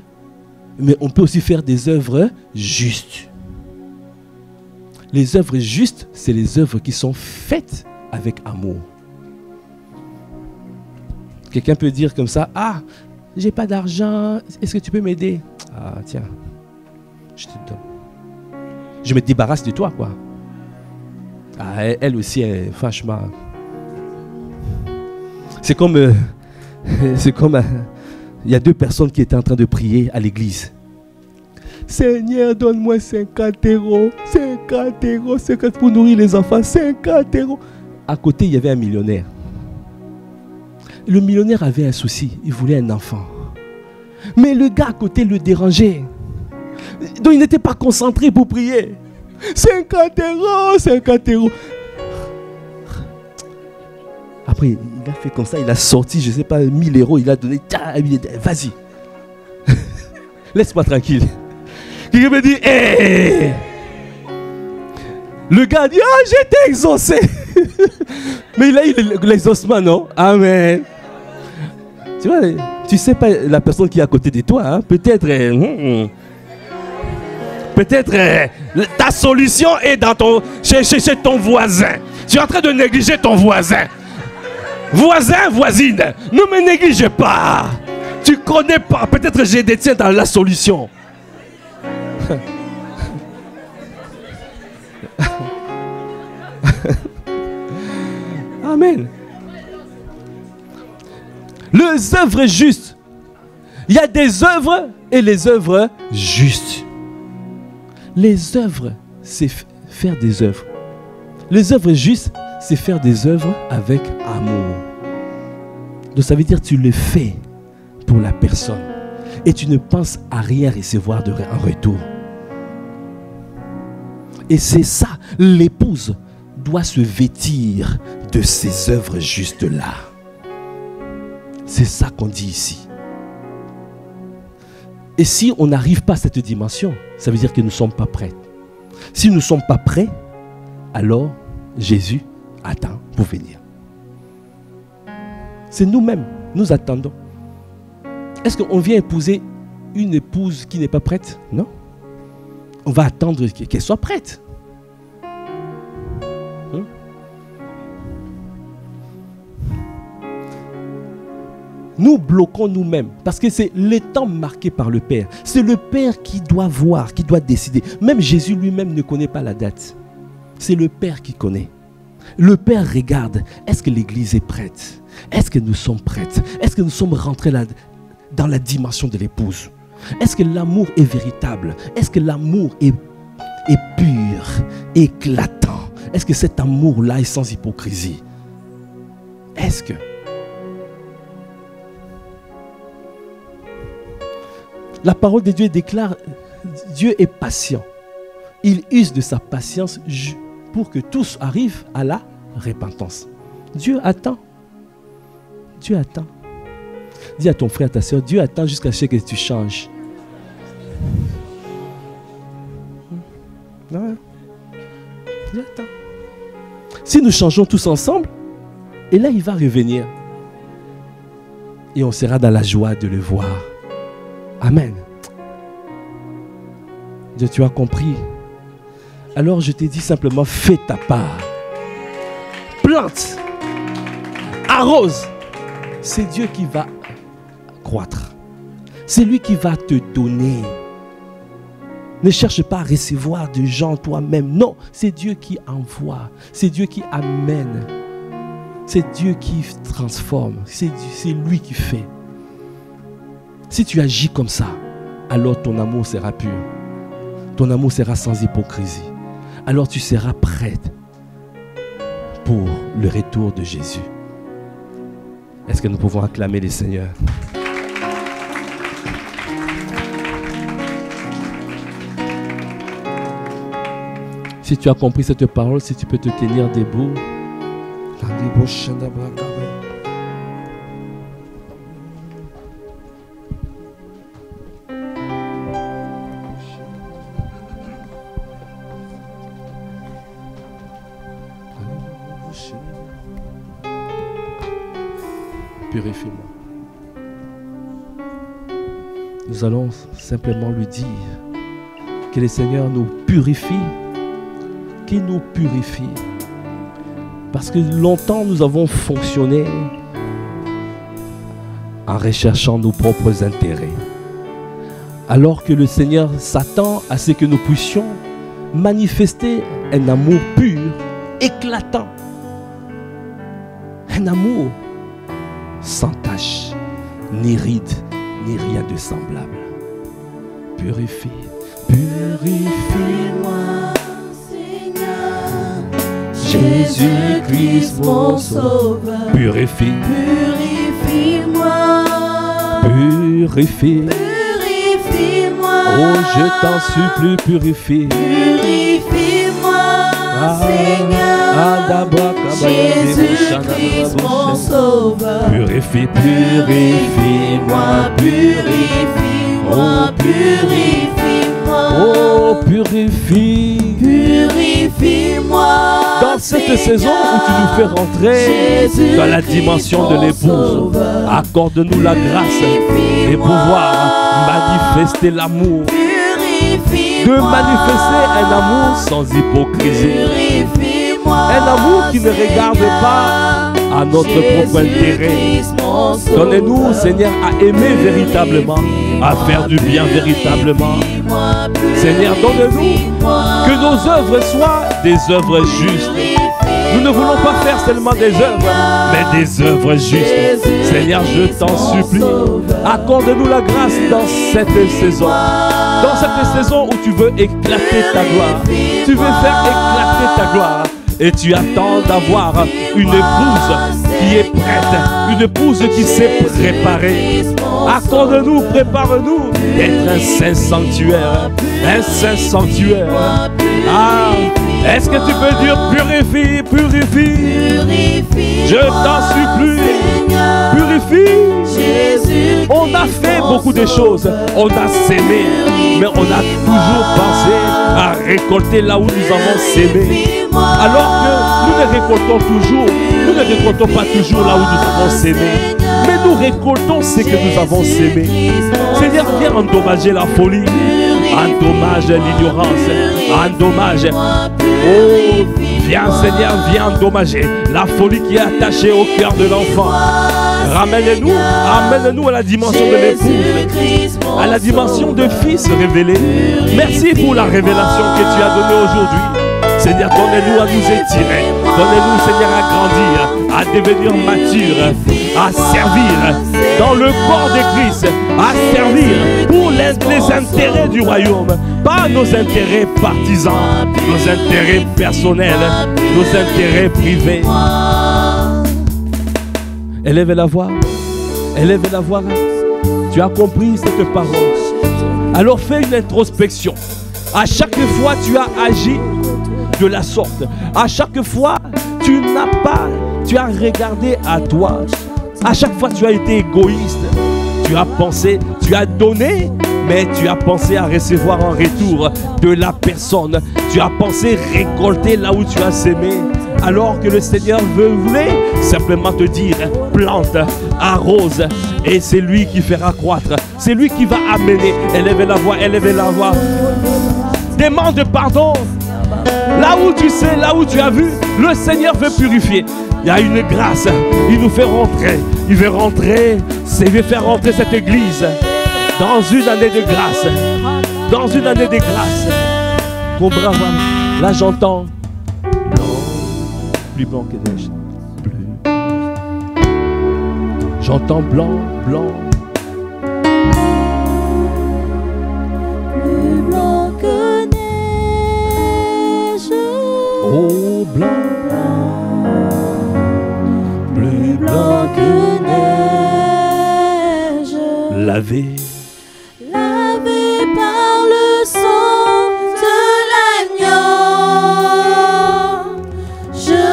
mais on peut aussi faire des œuvres justes. Les œuvres justes, c'est les œuvres qui sont faites avec amour. Quelqu'un peut dire comme ça, ah, j'ai pas d'argent, est-ce que tu peux m'aider? Ah, tiens, je te donne. Je me débarrasse de toi, quoi. Ah, elle aussi, franchement. C'est comme, il y a deux personnes qui étaient en train de prier à l'église. Seigneur, donne-moi 50 €, 50 €, 50 pour nourrir les enfants, 50 €. À côté, il y avait un millionnaire. Le millionnaire avait un souci, il voulait un enfant. Mais le gars à côté le dérangeait. Donc il n'était pas concentré pour prier. 50 €, 50 €. Après, il a fait comme ça, il a sorti, je ne sais pas, 1000 €, il a donné, vas-y. Laisse-moi tranquille. Quelqu'un me dit, hey! Le gars dit, ah, j'ai été exaucé. Mais il a eu l'exaucement, non? Amen. Tu vois, tu sais pas la personne qui est à côté de toi, hein? Peut-être ta solution est dans chez ton voisin. Tu es en train de négliger ton voisin. Voisin, voisine, ne me néglige pas. Tu connais pas, peut-être je détiens dans la solution. Amen. Les œuvres justes. Il y a des œuvres et les œuvres justes. Les œuvres, c'est faire des œuvres. Les œuvres justes, c'est faire des œuvres avec amour. Donc ça veut dire que tu le fais pour la personne. Et tu ne penses à rien recevoir en retour. Et c'est ça, l'épouse doit se vêtir de ces œuvres justes-là. C'est ça qu'on dit ici. Et si on n'arrive pas à cette dimension, ça veut dire que nous ne sommes pas prêts. Si nous ne sommes pas prêts, alors Jésus attend pour venir. C'est nous-mêmes, nous attendons. Est-ce qu'on vient épouser une épouse qui n'est pas prête? Non. On va attendre qu'elle soit prête. Nous bloquons nous-mêmes parce que c'est le temps marqué par le Père. C'est le Père qui doit voir, qui doit décider. Même Jésus lui-même ne connaît pas la date. C'est le Père qui connaît. Le Père regarde. Est-ce que l'Église est prête? Est-ce que nous sommes prêtes? Est-ce que nous sommes rentrés là dans la dimension de l'épouse? Est-ce que l'amour est véritable? Est-ce que l'amour est pur, éclatant? Est-ce que cet amour-là est sans hypocrisie? Est-ce que... La parole de Dieu déclare, Dieu est patient. Il use de sa patience pour que tous arrivent à la repentance. Dieu attend. Dieu attend. Dis à ton frère, à ta soeur, Dieu attend jusqu'à ce que tu changes. Non. Dieu attend. Si nous changeons tous ensemble, et là il va revenir. Et on sera dans la joie de le voir. Amen. Dieu, tu as compris. Alors je t'ai dit simplement, fais ta part. Plante. Arrose. C'est Dieu qui va croître. C'est lui qui va te donner. Ne cherche pas à recevoir de gens toi-même. Non, c'est Dieu qui envoie. C'est Dieu qui amène. C'est Dieu qui transforme. C'est lui qui fait. Si tu agis comme ça, alors ton amour sera pur. Ton amour sera sans hypocrisie. Alors tu seras prête pour le retour de Jésus. Est-ce que nous pouvons acclamer le Seigneur? Si tu as compris cette parole, si tu peux te tenir debout. Purifie-moi. Nous allons simplement lui dire que le Seigneur nous purifie, qu'il nous purifie. Parce que longtemps nous avons fonctionné en recherchant nos propres intérêts. Alors que le Seigneur s'attend à ce que nous puissions manifester un amour pur, éclatant. Un amour sans tache, ni ride, ni rien de semblable. Purifie, purifie-moi, Seigneur. Jésus-Christ, mon Sauveur. Purifie, purifie-moi. Purifie, purifie-moi. Oh, je t'en supplie, purifie. Purifie-moi, Seigneur. Jésus-Christ, mon Sauveur. Purifie, purifie-moi, purifie-moi, purifie-moi. Oh, purifie, purifie-moi. Dans cette saison où tu nous fais rentrer dans la dimension de l'épouse, accorde-nous la grâce de pouvoir manifester l'amour. De manifester un amour sans hypocrisie. Un amour qui ne regarde pas à notre propre intérêt. Donnez-nous, Seigneur, à aimer véritablement, à faire du bien véritablement. Seigneur, donne-nous que nos œuvres soient des œuvres justes. Nous ne voulons pas faire seulement des œuvres, mais des œuvres justes. Seigneur, je t'en supplie, accorde-nous la grâce dans cette saison. Dans cette saison où tu veux éclater ta gloire. Tu veux faire éclater ta gloire. Et tu attends d'avoir une épouse qui est prête, une épouse qui s'est préparée. Accorde-nous, prépare-nous d'être un saint sanctuaire, un saint sanctuaire. Ah, est-ce que tu peux dire purifie, purifie? Je t'en supplie, purifie. On a fait beaucoup de choses, on a sémé, mais on a toujours pensé à récolter là où nous avons sémé. Alors que nous ne récoltons toujours, nous ne récoltons pas toujours là où nous avons sémé, mais nous récoltons ce que nous avons sémé. Seigneur, viens endommager la folie, endommage l'ignorance, endommage. Oh, viens Seigneur, viens endommager la folie qui est attachée au cœur de l'enfant. Ramène-nous, amène-nous à la dimension de l'épouse, à la dimension de fils révélé. Merci pour la révélation que tu as donnée aujourd'hui. Seigneur, donnez-nous à nous étirer. Donnez-nous, Seigneur, à grandir, à devenir mature, à servir dans le corps de Christ, à servir pour les intérêts du royaume, pas nos intérêts partisans, nos intérêts personnels, nos intérêts privés. Élève la voix, élève la voix. Tu as compris cette parole. Alors fais une introspection. À chaque fois tu as agi de la sorte. À chaque fois tu as regardé à toi. À chaque fois tu as été égoïste. Tu as pensé, tu as donné, mais tu as pensé à recevoir en retour de la personne. Tu as pensé récolter là où tu as sémé. Alors que le Seigneur voulait simplement te dire, plante, arrose, et c'est lui qui fera croître. C'est lui qui va amener. Élève la voix, élève la voix. Demande pardon. Là où tu sais, là où tu as vu, le Seigneur veut purifier. Il y a une grâce. Il nous fait rentrer. Il veut rentrer. Il veut faire rentrer cette église dans une année de grâce. Dans une année de grâce. Mon brave, là j'entends blanc, plus blanc que neige. Bleu. J'entends blanc, blanc. Plus blanc que neige. Oh, blanc. Plus blanc que neige. Lavé. Lavé par le sang de l'agneau. Je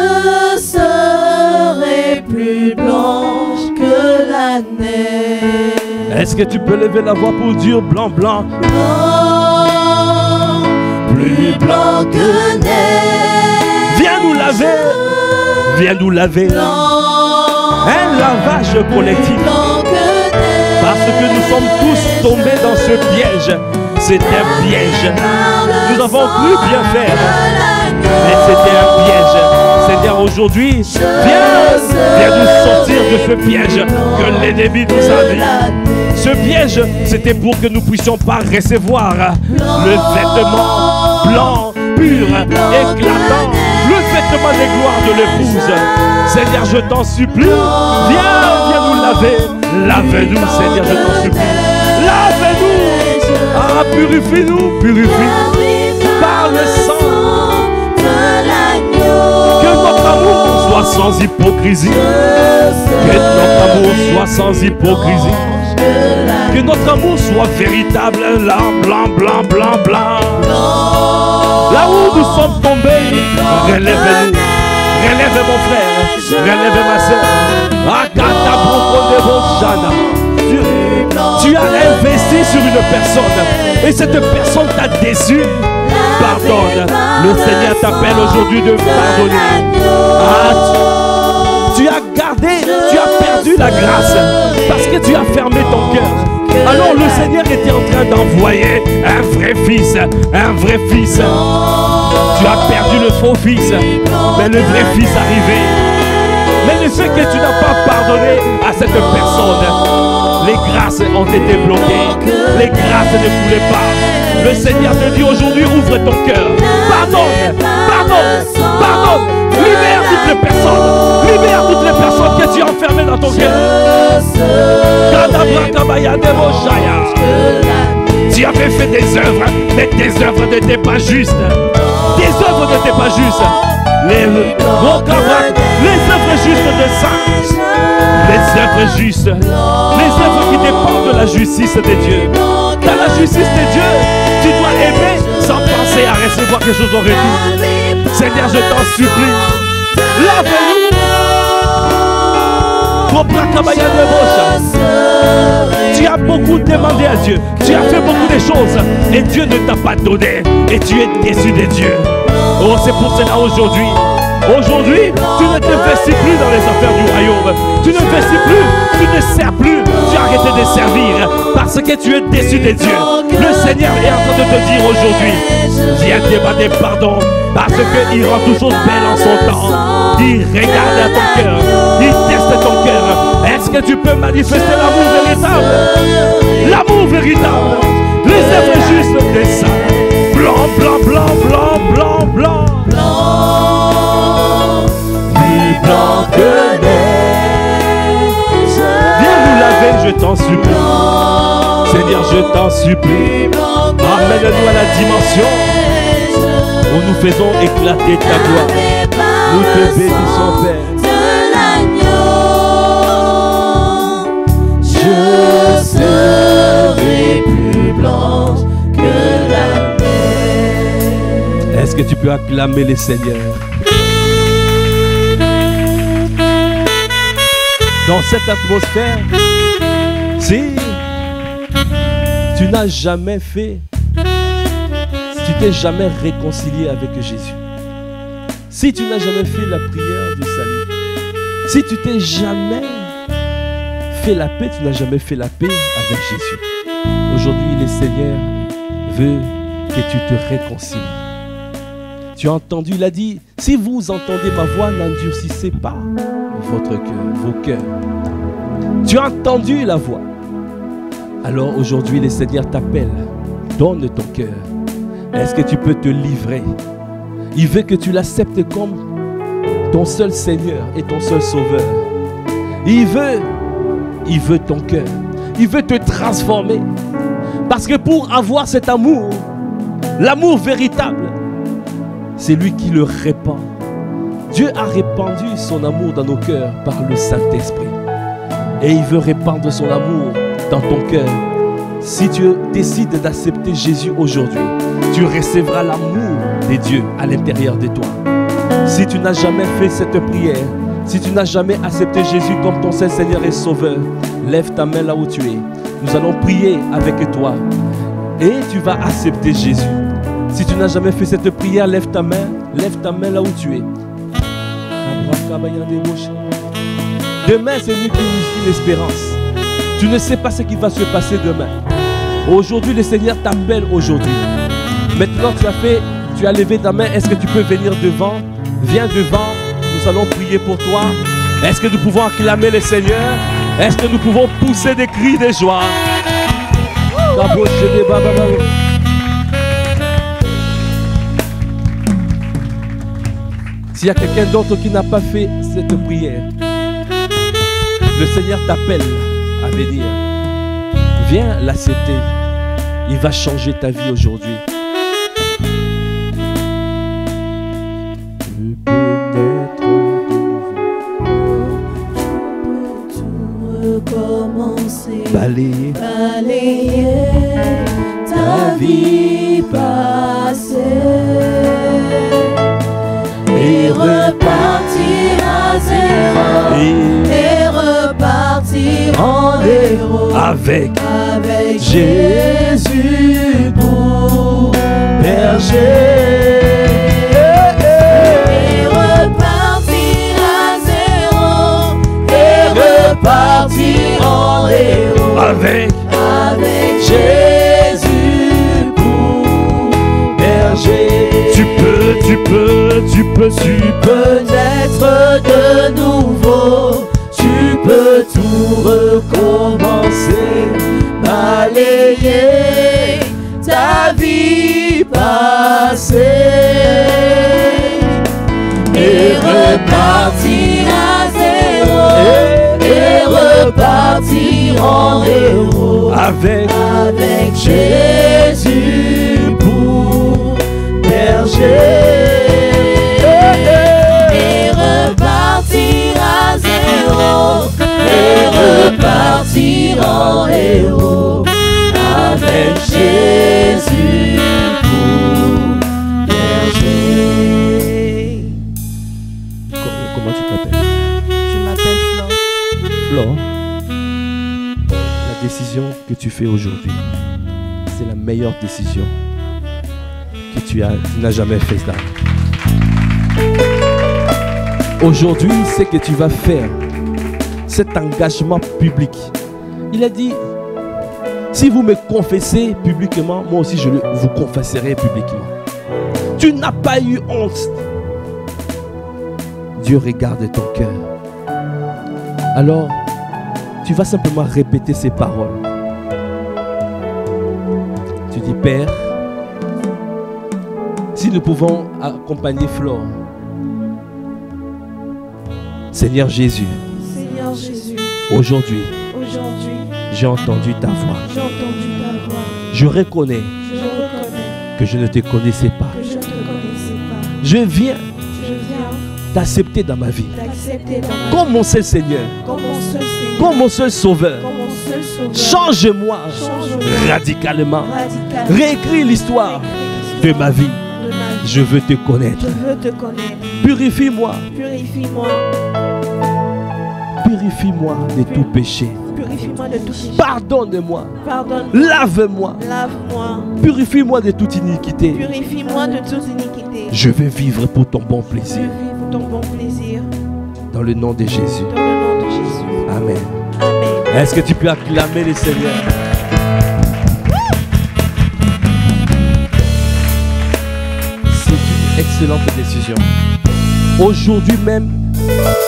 serai plus blanche que la neige. Est-ce que tu peux lever la voix pour dire blanc, blanc? Blanc, plus blanc que neige. Viens nous laver. Viens nous laver. Un lavage collectif. Parce que nous sommes tous tombés dans ce piège. C'est un piège. Nous avons cru bien faire. Mais c'était un piège. Seigneur, aujourd'hui, viens nous sortir de ce piège que l'ennemi nous a mis. Ce piège, c'était pour que nous ne puissions pas recevoir le vêtement blanc, pur, éclatant, le vêtement des gloires de l'épouse. Seigneur, je t'en supplie, viens nous laver. Lave-nous, Seigneur, je t'en supplie. Lave-nous. Ah, purifie-nous, purifie. Par le sang. Que notre amour soit sans hypocrisie. Que notre amour soit sans hypocrisie. Que notre amour soit véritable. Là, blanc, blanc, blanc, blanc. Là où nous sommes tombés, relève-nous. Relève mon frère, relève ma soeur. Tu as investi sur une personne et cette personne t'a déçu. Pardonne. Le Seigneur t'appelle aujourd'hui de pardonner. Tu as gardé, tu as perdu la grâce parce que tu as fermé ton cœur. Alors le Seigneur était en train d'envoyer un vrai fils, un vrai fils. Tu as perdu le faux fils, mais le vrai fils arrivait. Mais le fait que tu n'as pas pardonné à cette personne, les grâces ont été bloquées, les grâces ne coulaient pas. Le Seigneur te dit aujourd'hui, ouvre ton cœur. Pardonne, pardonne, pardonne. Libère toutes les personnes. Libère toutes les personnes que tu as enfermées dans ton cœur. Tu avais fait des œuvres, mais tes œuvres n'étaient pas justes. Tes œuvres n'étaient pas justes. Les œuvres justes de ça. Les œuvres justes. Les œuvres qui dépendent de la justice de Dieu. Dans la justice de Dieu, tu dois aimer sans penser à recevoir quelque chose en retour. Seigneur, je t'en supplie. Lave-nous. Tu as beaucoup demandé à Dieu. Tu as fait beaucoup de choses. Et Dieu ne t'a pas donné. Et tu es déçu de Dieu. Oh, c'est pour cela aujourd'hui. Aujourd'hui, tu ne t'investis plus dans les affaires du royaume. Tu ne t'investis plus. Tu ne sers plus. Tu as arrêté de servir. Parce que tu es déçu de Dieu. Le Seigneur est en train de te dire aujourd'hui, viens demander pardon. Parce qu'il rend toutes choses belles en son temps. Il regarde à ton cœur. Il teste ton cœur. Est-ce que tu peux manifester l'amour véritable? L'amour véritable. Les œuvres justes de ça. Blanc, blanc, blanc, blanc, blanc, blanc. t'en supplie. Seigneur, je t'en supplie. Amène-nous à la dimension où nous faisons éclater ta gloire. Nous te bénissons, Père. Je serai plus blanche que la neige. Est-ce que tu peux acclamer les seigneurs? Dans cette atmosphère, si tu n'as jamais fait, si tu t'es jamais réconcilié avec Jésus, si tu n'as jamais fait la prière du salut, si tu t'es jamais fait la paix, tu n'as jamais fait la paix avec Jésus. Aujourd'hui, le Seigneur veut que tu te réconcilies. Tu as entendu, il a dit, si vous entendez ma voix, n'endurcissez pas votre cœur, vos cœurs. Tu as entendu la voix. Alors aujourd'hui, le Seigneur t'appelle. Donne ton cœur. Est-ce que tu peux te livrer? Il veut que tu l'acceptes comme ton seul Seigneur et ton seul Sauveur. Il veut ton cœur. Il veut te transformer. Parce que pour avoir cet amour, l'amour véritable, c'est lui qui le répand. Dieu a répandu son amour dans nos cœurs par le Saint-Esprit. Et il veut répandre son amour dans ton cœur. Si tu décides d'accepter Jésus aujourd'hui, tu recevras l'amour de Dieu à l'intérieur de toi. Si tu n'as jamais fait cette prière, si tu n'as jamais accepté Jésus comme ton seul Seigneur et Sauveur, lève ta main là où tu es. Nous allons prier avec toi et tu vas accepter Jésus. Si tu n'as jamais fait cette prière, lève ta main là où tu es. Demain, c'est lui qui nous dit l'espérance. Tu ne sais pas ce qui va se passer demain. Aujourd'hui, le Seigneur t'appelle aujourd'hui. Maintenant, tu as levé ta main. Est-ce que tu peux venir devant? Viens devant. Nous allons prier pour toi. Est-ce que nous pouvons acclamer le Seigneur? Est-ce que nous pouvons pousser des cris de joie? S'il y a quelqu'un d'autre qui n'a pas fait cette prière, le Seigneur t'appelle à venir. Viens l'accepter. Il va changer ta vie aujourd'hui. Tu peux naître Recommencer, balayer ta vie passée et repartir à zéro et repartir en héros avec Jésus pour berger. Et repartir à zéro et repartir en héros avec Jésus pour berger. Tu peux naître de nouveau, tu peux tout recommencer, balayer ta vie passée et repartir à zéro et repartir en héros avec Jésus pour berger. Et repartir à zéro et repartir en héros avec Jésus pour berger. Comment tu t'appelles? Je m'appelle Flo. Flo, la décision que tu fais aujourd'hui, c'est la meilleure décision que tu n'as jamais fait ça. Aujourd'hui, c'est que tu vas faire cet engagement public. Il a dit, si vous me confessez publiquement, moi aussi je vous confesserai publiquement. Tu n'as pas eu honte. Dieu regarde ton cœur. Alors, tu vas simplement répéter ces paroles. Tu dis, Père, si nous pouvons accompagner Flore, Seigneur Jésus, Jésus, aujourd'hui, Aujourd'hui, j'ai entendu ta voix. j'ai entendu ta voix. Je reconnais Je reconnais que je ne te connaissais pas. que je ne te connaissais pas. Je viens Je viens t'accepter dans ma vie. d'accepter dans ma vie Comme mon seul Seigneur. comme mon seul Seigneur, Comme mon seul Sauveur. comme mon seul Sauveur. Change-moi Change-moi radicalement. radicalement. Réécris l'histoire de ma vie. de ma vie. Je veux te connaître. Je veux te connaître. Purifie-moi. Purifie-moi. Purifie-moi de tout péché. Purifie-moi de tout péché. Pardonne-moi. Pardonne-moi. Lave-moi. Lave-moi. Purifie-moi de toute iniquité. Purifie-moi de toute iniquité. Je veux vivre pour ton bon Je plaisir. vis pour ton bon plaisir. Dans le nom de Jésus. Dans le nom de Jésus. Amen. Amen. Est-ce que tu peux acclamer le Seigneur? C'est une excellente décision. Aujourd'hui même,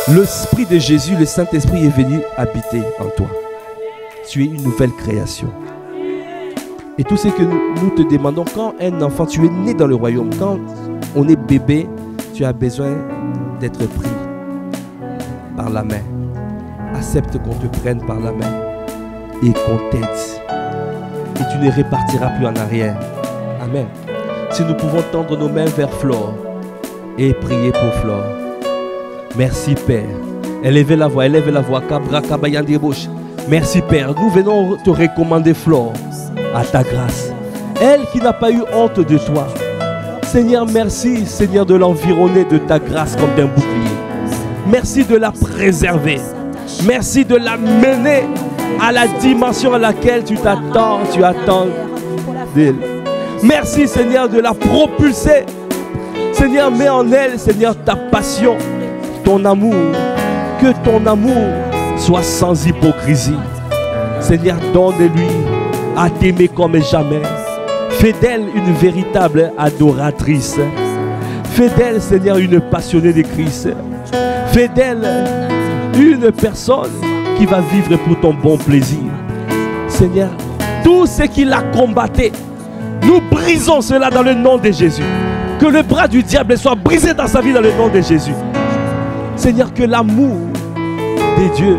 l'Esprit de Jésus, le Saint-Esprit est venu habiter en toi. Tu es une nouvelle création. Et tout ce que nous te demandons, quand un enfant, tu es né dans le royaume, quand on est bébé, tu as besoin d'être pris par la main. Accepte qu'on te prenne par la main et qu'on t'aide. Et tu ne repartiras plus en arrière. Amen. Si nous pouvons tendre nos mains vers Flore et prier pour Flore. Merci Père. Élevez la voix, Kabra, Kabayandi Bouche. Merci Père. Nous venons te recommander Flore à ta grâce. Elle qui n'a pas eu honte de toi. Seigneur, merci Seigneur de l'environner de ta grâce comme d'un bouclier. Merci de la préserver. Merci de la mener à la dimension à laquelle tu attends d'elle. Merci Seigneur de la propulser. Seigneur, mets en elle, Seigneur, ta passion, ton amour. Que ton amour soit sans hypocrisie. Seigneur, donne-lui à t'aimer comme jamais. Fais d'elle une véritable adoratrice. Fais d'elle, Seigneur, une passionnée de Christ. Fais d'elle une personne qui va vivre pour ton bon plaisir. Seigneur, tout ce qui l'a combatté, nous brisons cela dans le nom de Jésus. Que le bras du diable soit brisé dans sa vie dans le nom de Jésus. Seigneur, que l'amour de Dieu,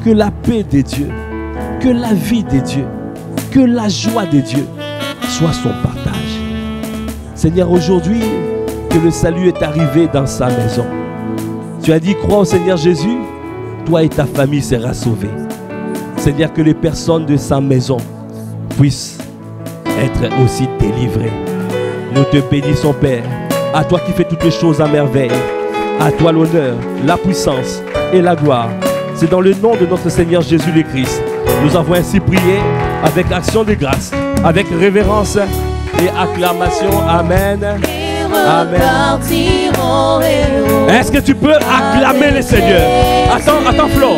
que la paix de Dieu, que la vie de Dieu, que la joie de Dieu soit son partage. Seigneur, aujourd'hui, que le salut est arrivé dans sa maison. Tu as dit, crois au Seigneur Jésus, toi et ta famille sera sauvée. Seigneur, que les personnes de sa maison puissent être aussi délivrées. Nous te bénissons, Père. À toi qui fais toutes les choses à merveille. À toi l'honneur, la puissance et la gloire. C'est dans le nom de notre Seigneur Jésus le Christ. Nous avons ainsi prié avec action de grâce, avec révérence et acclamation. Amen. Amen. Est-ce que tu peux acclamer le Seigneur? Attends, Flo.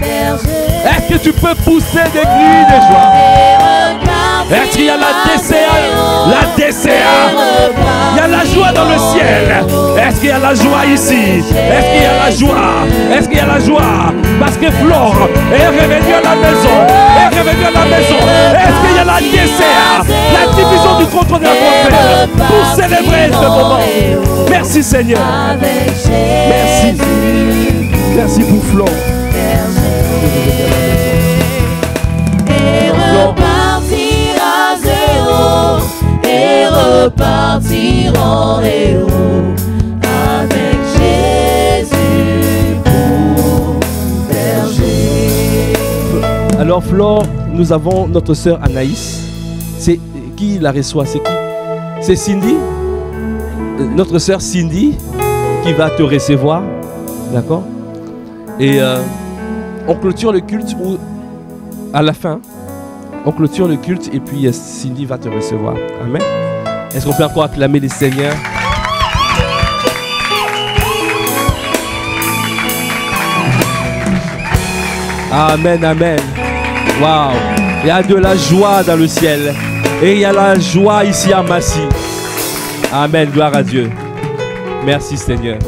Est-ce que tu peux pousser des cris de joie? Est-ce qu'il y a la DCA? La DCA. Il y a la joie dans le ciel. Est-ce qu'il y a la joie ici? Est-ce qu'il y a la joie? Est-ce qu'il y a la joie? Parce que Flore est revenue à la maison. Est revenue à la maison. Est-ce qu'il y a la DCA? La division du contrôle de la warfare. Pour célébrer ce moment. Merci Seigneur. Merci. Merci pour Flore. Et repartir à zéro, et repartir en héros, avec Jésus pour berger. Alors Flore, nous avons notre sœur Anaïs. C'est qui la reçoit? C'est qui? C'est Cindy, notre sœur Cindy, qui va te recevoir. D'accord? Et on clôture le culte ou à la fin. On clôture le culte et puis Cindy va te recevoir. Amen. Est-ce qu'on peut encore acclamer les Seigneurs? Amen, amen. Waouh. Il y a de la joie dans le ciel. Et il y a la joie ici à Massy. Amen, gloire à Dieu. Merci Seigneur.